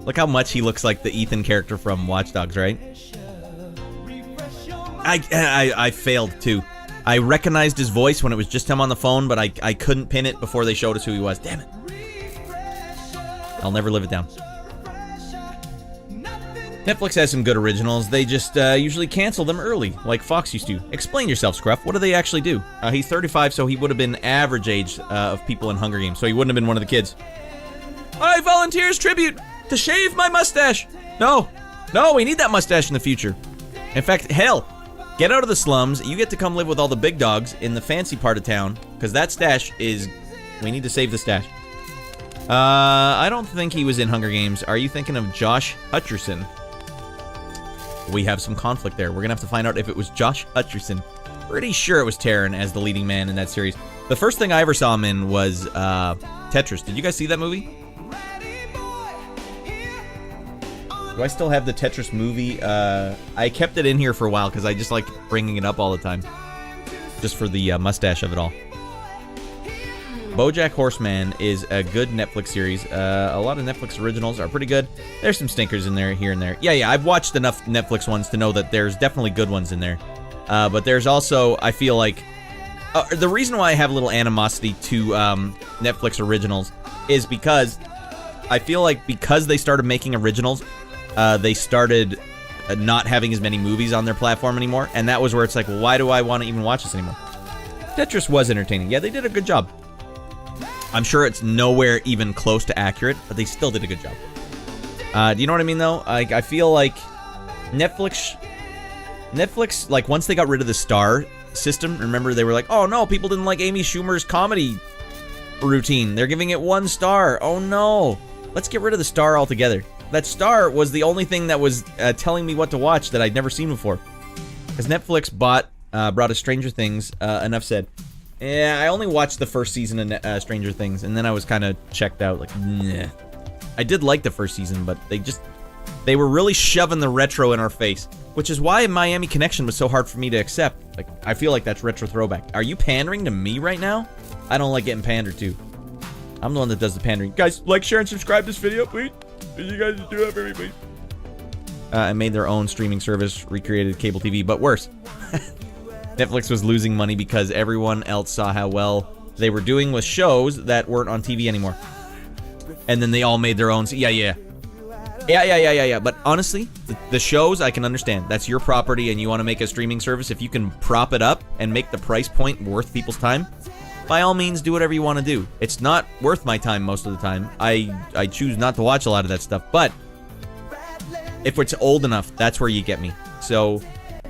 Look how much he looks like the Ethan character from Watch Dogs, right? I failed, too. I recognized his voice when it was just him on the phone, but I couldn't pin it before they showed us who he was. Damn it. I'll never live it down. Netflix has some good originals. They just usually cancel them early, like Fox used to. Explain yourself, Scruff. What do they actually do? He's 35, so he would have been average age of people in Hunger Games, so he wouldn't have been one of the kids. I volunteer as tribute to shave my mustache. No, we need that mustache in the future. In fact, hell, get out of the slums. You get to come live with all the big dogs in the fancy part of town, because that stash is... We need to save the stash. I don't think he was in Hunger Games. Are you thinking of Josh Hutcherson? We have some conflict there. We're gonna have to find out if it was Josh Hutcherson. Pretty sure it was Taron as the leading man in that series. The first thing I ever saw him in was Tetris. Did you guys see that movie? Do I still have the Tetris movie? I kept it in here for a while because I just like bringing it up all the time. Just for the mustache of it all. BoJack Horseman is a good Netflix series. A lot of Netflix originals are pretty good. There's some stinkers in there, here and there. Yeah, I've watched enough Netflix ones to know that there's definitely good ones in there. But there's also, I feel like... the reason why I have a little animosity to Netflix originals is because I feel like because they started making originals, they started not having as many movies on their platform anymore. And that was where it's like, well, why do I want to even watch this anymore? Tetris was entertaining. Yeah, they did a good job. I'm sure it's nowhere even close to accurate, but they still did a good job. Do you know what I mean, though? I feel like Netflix, like, once they got rid of the star system, remember, they were like, oh, no, people didn't like Amy Schumer's comedy routine. They're giving it 1 star. Oh, no. Let's get rid of the star altogether. That star was the only thing that was telling me what to watch that I'd never seen before. Because Netflix brought us Stranger Things, enough said. Yeah, I only watched the first season of Stranger Things, and then I was kind of checked out, like, nah. I did like the first season, but they were really shoving the retro in our face, which is why Miami Connection was so hard for me to accept. Like, I feel like that's retro throwback. Are you pandering to me right now? I don't like getting pandered to. I'm the one that does the pandering. Guys, like, share, and subscribe this video, please. You guys do that for me, please. And made their own streaming service, recreated cable TV, but worse. Netflix was losing money because everyone else saw how well they were doing with shows that weren't on TV anymore. and then they all made their own. Yeah. But honestly, the shows I can understand. That's your property, and you want to make a streaming service. If you can prop it up and make the price point worth people's time, by all means, do whatever you want to do. It's not worth my time most of the time. I choose not to watch a lot of that stuff. But if it's old enough, that's where you get me. So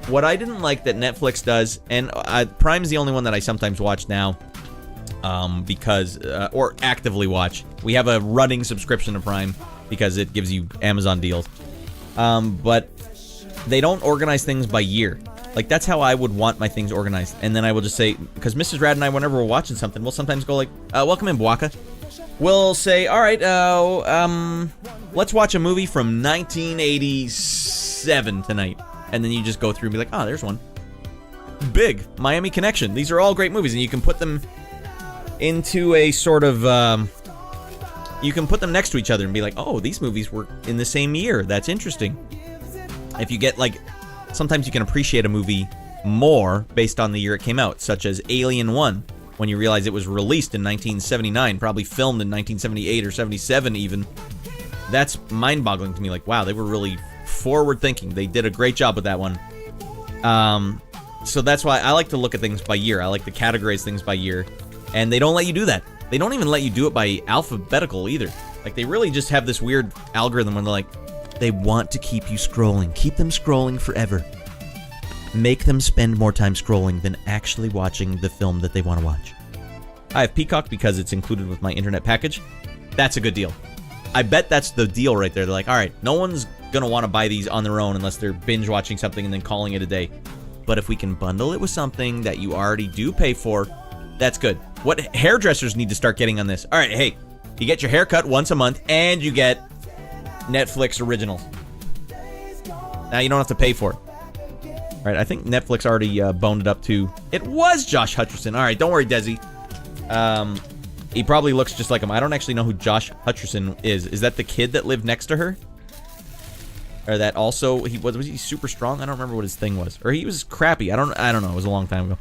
what I didn't like that Netflix does, and Prime's the only one that I sometimes watch now, because or actively watch. We have a running subscription to Prime because it gives you Amazon deals. But they don't organize things by year. Like, that's how I would want my things organized. And then I will just say, because Mrs. Rad and I, whenever we're watching something, we'll sometimes go like, welcome in, Bwaka. We'll say, all right, let's watch a movie from 1987 tonight. And then you just go through and be like, oh, there's one. Big, Miami Connection. These are all great movies, and you can put them into a sort of, you can put them next to each other and be like, oh, these movies were in the same year. That's interesting. If you get, like, sometimes you can appreciate a movie more based on the year it came out, such as Alien 1, when you realize it was released in 1979, probably filmed in 1978 or 77 even. That's mind-boggling to me. Like, wow, they were really forward-thinking. They did a great job with that one. So that's why I like to look at things by year. I like to categorize things by year, and they don't let you do that. They don't even let you do it by alphabetical either. Like, they really just have this weird algorithm when they're like, they want to keep you scrolling. Keep them scrolling forever. Make them spend more time scrolling than actually watching the film that they want to watch. I have Peacock because it's included with my internet package. That's a good deal. I bet that's the deal right there. They're like, all right, no one's going to want to buy these on their own unless they're binge watching something and then calling it a day. But if we can bundle it with something that you already do pay for, that's good. What hairdressers need to start getting on this? All right, hey, you get your hair cut once a month and you get Netflix originals. Now you don't have to pay for it. All right, I think Netflix already boned it up to... It was Josh Hutcherson. All right, don't worry, Desi. He probably looks just like him. I don't actually know who Josh Hutcherson is. Is that the kid that lived next to her? Or that also... Was he super strong? I don't remember what his thing was. Or he was crappy. I don't know. It was a long time ago.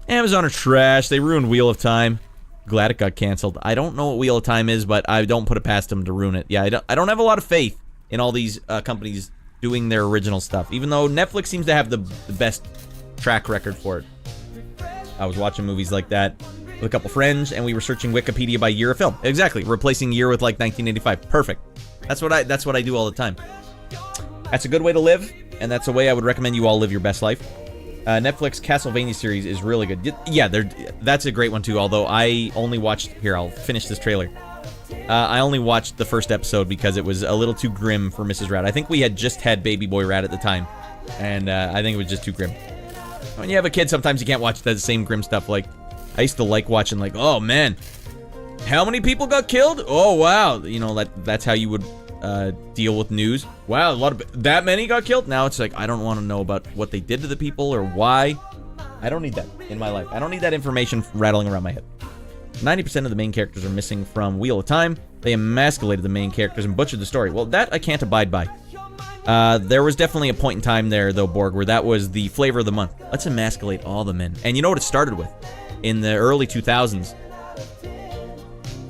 Amazon are trash. They ruined Wheel of Time. Glad it got canceled. I don't know what Wheel of Time is, but I don't put it past them to ruin it. Yeah, I don't have a lot of faith in all these companies doing their original stuff, even though Netflix seems to have the best track record for it. I was watching movies like that with a couple friends, and we were searching Wikipedia by year of film. Exactly, replacing year with like 1985. Perfect. That's what I do all the time. That's a good way to live, and that's a way I would recommend you all live your best life. Netflix Castlevania series is really good. Yeah, that's a great one too, although I only watched... Here, I'll finish this trailer. I only watched the first episode because it was a little too grim for Mrs. Rat. I think we had just had Baby Boy Rat at the time, and I think it was just too grim. When you have a kid, sometimes you can't watch the same grim stuff. Like, I used to like watching, like, oh man, how many people got killed? Oh wow, you know, that's how you would deal with news. Wow, that many got killed? Now it's like, I don't want to know about what they did to the people or why. I don't need that in my life. I don't need that information rattling around my head. 90% of the main characters are missing from Wheel of Time. They emasculated the main characters and butchered the story. Well, that I can't abide by. There was definitely a point in time there, though, Borg, where that was the flavor of the month. Let's emasculate all the men. And you know what it started with? In the early 2000s.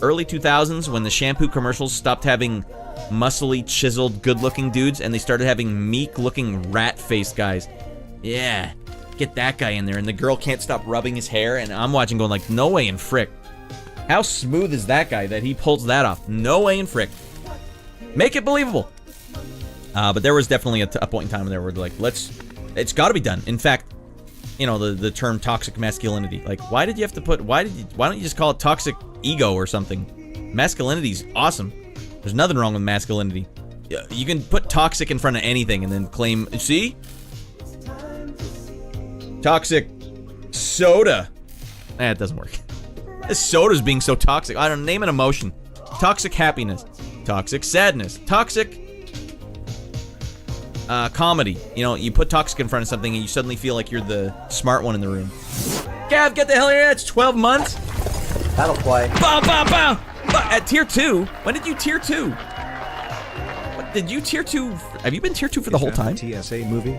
Early 2000s, when the shampoo commercials stopped having muscly, chiseled, good-looking dudes, and they started having meek-looking, rat-faced guys. Yeah, get that guy in there, and the girl can't stop rubbing his hair, and I'm watching going like, no way in frick. How smooth is that guy that he pulls that off? No way in frick. Make it believable. But there was definitely a point in time there where like, it's got to be done. In fact, you know, the term toxic masculinity. Like, why don't you just call it toxic ego or something? Masculinity's awesome. There's nothing wrong with masculinity. You can put toxic in front of anything and then claim, see? Toxic soda. It doesn't work. This soda's being so toxic. I don't name an emotion. Toxic happiness. Toxic sadness. Toxic comedy. You know, you put toxic in front of something and you suddenly feel like you're the smart one in the room. Gav, get the hell here. It's 12 months. That'll play. Bow, bow, bow. At tier 2? When did you tier 2? What, did you tier 2? Have you been tier 2 for the whole time? TSA movie?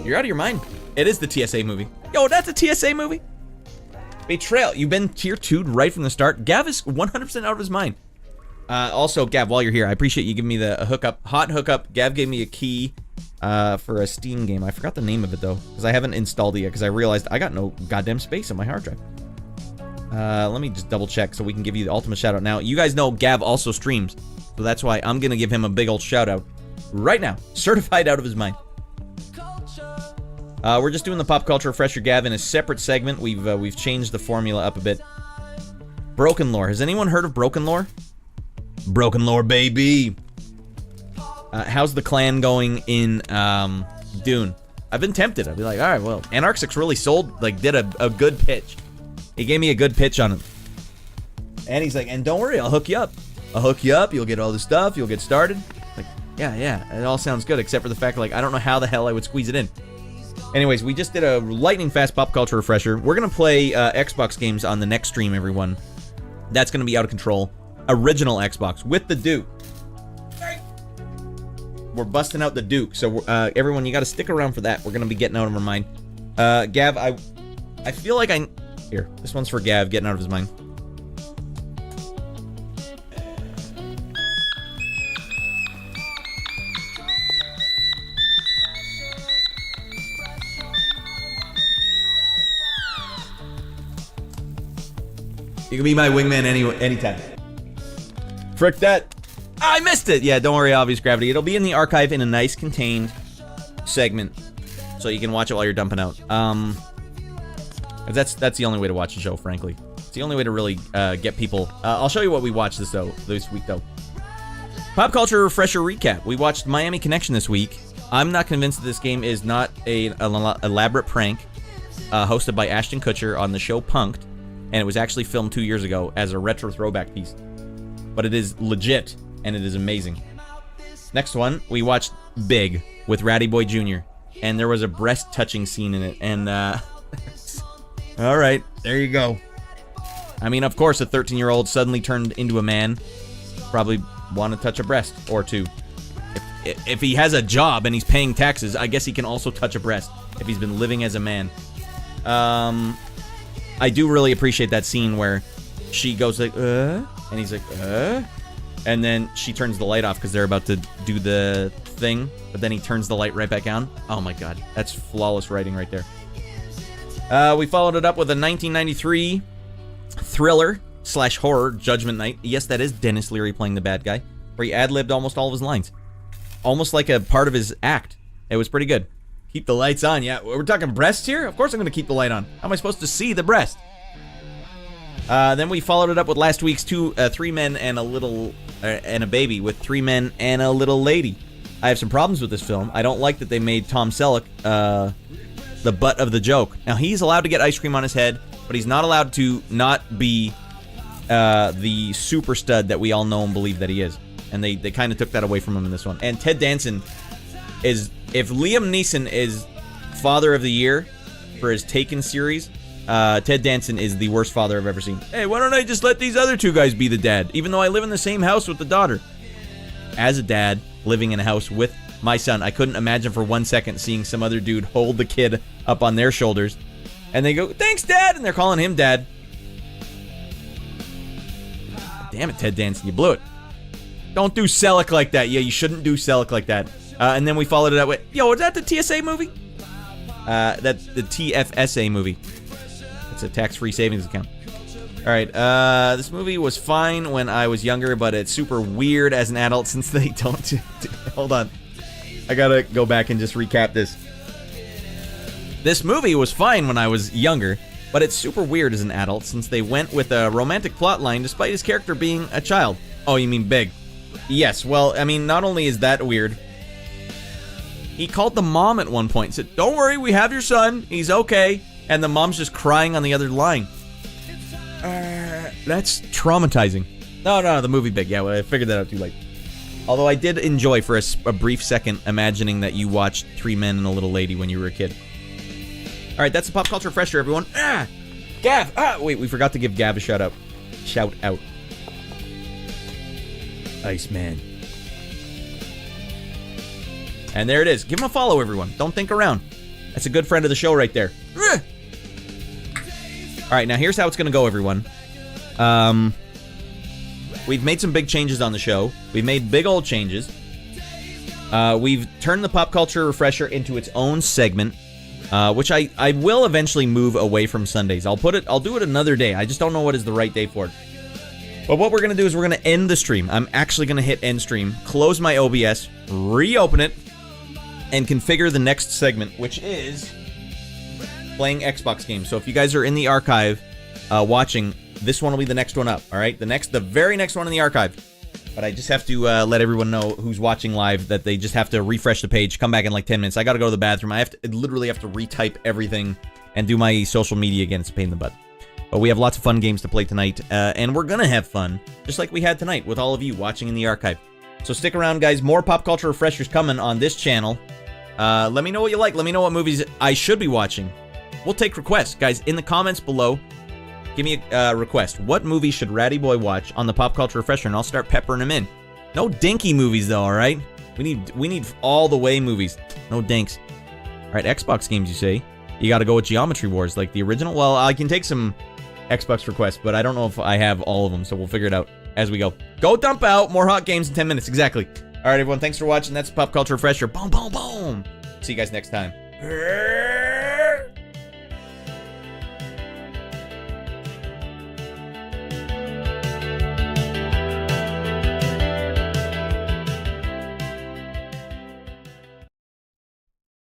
You're out of your mind. It is the TSA movie. Yo, that's a TSA movie? Betrayal. You've been tier 2'd right from the start. Gav is 100% out of his mind. Also, Gav, while you're here, I appreciate you giving me the hookup. Hot hookup. Gav gave me a key for a Steam game. I forgot the name of it, though, because I haven't installed it yet, because I realized I got no goddamn space on my hard drive. Let me just double check so we can give you the ultimate shout out. Now, you guys know Gav also streams, so that's why I'm going to give him a big old shout out right now. Certified out of his mind. We're just doing the pop culture refresher, Gav, in a separate segment. We've changed the formula up a bit. Broken Lore. Has anyone heard of Broken Lore? Broken Lore, baby. How's the clan going in Dune? I've been tempted. I'd be like, all right, well, Anarchix really sold, like, did a good pitch. He gave me a good pitch on it. And he's like, and don't worry, I'll hook you up. I'll hook you up. You'll get all the stuff. You'll get started. Like, yeah, it all sounds good, except for the fact, like, I don't know how the hell I would squeeze it in. Anyways, we just did a lightning fast pop culture refresher. We're going to play Xbox games on the next stream, everyone. That's going to be out of control. Original Xbox with the Duke. We're busting out the Duke. So, everyone, you got to stick around for that. We're going to be getting out of our mind. Gav, I feel like Here, this one's for Gav, getting out of his mind. You can be my wingman anytime. Frick that. I missed it. Yeah, don't worry, Obvious Gravity. It'll be in the archive in a nice contained segment, so you can watch it while you're dumping out. That's the only way to watch the show, frankly. It's the only way to really get people. I'll show you what we watched this week, though. Pop culture refresher recap. We watched Miami Connection this week. I'm not convinced that this game is not an elaborate prank hosted by Ashton Kutcher on the show Punk'd. And it was actually filmed 2 years ago as a retro throwback piece. But it is legit, and it is amazing. Next one, we watched Big with Ratty Boy Jr. And there was a breast-touching scene in it, and, all right, there you go. I mean, of course, a 13-year-old suddenly turned into a man. Probably want to touch a breast or two. If he has a job and he's paying taxes, I guess he can also touch a breast if he's been living as a man. I do really appreciate that scene where she goes like, and he's like, and then she turns the light off because they're about to do the thing, but then he turns the light right back on. Oh my god, that's flawless writing right there. We followed it up with a 1993 thriller / horror, Judgment Night. Yes, that is Dennis Leary playing the bad guy, where he ad-libbed almost all of his lines. Almost like a part of his act. It was pretty good. Keep the lights on. Yeah, we're talking breasts here? Of course I'm going to keep the light on. How am I supposed to see the breast? Then we followed it up with last week's 3 men and a little and a baby with 3 men and a little lady. I have some problems with this film. I don't like that they made Tom Selleck the butt of the joke. Now, he's allowed to get ice cream on his head, but he's not allowed to not be the super stud that we all know and believe that he is. And they kind of took that away from him in this one. And Ted Danson is... If Liam Neeson is Father of the Year for his Taken series, Ted Danson is the worst father I've ever seen. Hey, why don't I just let these other 2 guys be the dad, even though I live in the same house with the daughter? As a dad, living in a house with my son, I couldn't imagine for 1 second seeing some other dude hold the kid up on their shoulders, and they go, thanks, Dad, and they're calling him Dad. Damn it, Ted Danson, you blew it. Don't do Selleck like that. Yeah, you shouldn't do Selleck like that. And then we followed it up with, yo, is that the TSA movie? That's the TFSA movie. It's a tax-free savings account. All right, this movie was fine when I was younger, but it's super weird as an adult since they don't... Hold on. I gotta go back and just recap this. This movie was fine when I was younger, but it's super weird as an adult since they went with a romantic plotline despite his character being a child. Oh, you mean Big? Yes, well, I mean, not only is that weird... He called the mom at one point and said, don't worry, we have your son. He's okay. And the mom's just crying on the other line. That's traumatizing. No, the movie Big. Yeah, well, I figured that out too late. Although I did enjoy for a brief second imagining that you watched 3 men and a little lady when you were a kid. All right, that's the pop culture refresher, everyone. Gav. Wait, we forgot to give Gav a shout out. Shout out. Iceman. And there it is. Give him a follow, everyone. Don't think around. That's a good friend of the show right there. All right, now here's how it's going to go, everyone. We've made some big changes on the show. We've made big old changes. We've turned the Pop Culture Refresher into its own segment, which I will eventually move away from Sundays. I'll do it another day. I just don't know what is the right day for it. But what we're going to do is we're going to end the stream. I'm actually going to hit end stream, close my OBS, reopen it, and configure the next segment, which is playing Xbox games. So if you guys are in the archive watching, this one will be the next one up, all right? The very next one in the archive. But I just have to let everyone know who's watching live that they just have to refresh the page, come back in like 10 minutes. I got to go to the bathroom. I literally have to retype everything and do my social media again. It's a pain in the butt. But we have lots of fun games to play tonight, and we're going to have fun, just like we had tonight with all of you watching in the archive. So stick around, guys. More Pop Culture Refreshers coming on this channel. Let me know what you like. Let me know what movies I should be watching. We'll take requests. Guys, in the comments below, give me a request. What movie should Ratty Boy watch on the Pop Culture Refresher? And I'll start peppering them in. No dinky movies, though, all right? We need all the way movies. No dinks. All right, Xbox games, you say? You got to go with Geometry Wars, like the original? Well, I can take some Xbox requests, but I don't know if I have all of them, so we'll figure it out as we go. Go dump out. More hot games in 10 minutes. Exactly. All right, everyone. Thanks for watching. That's Pop Culture Refresher. Boom, boom, boom. See you guys next time.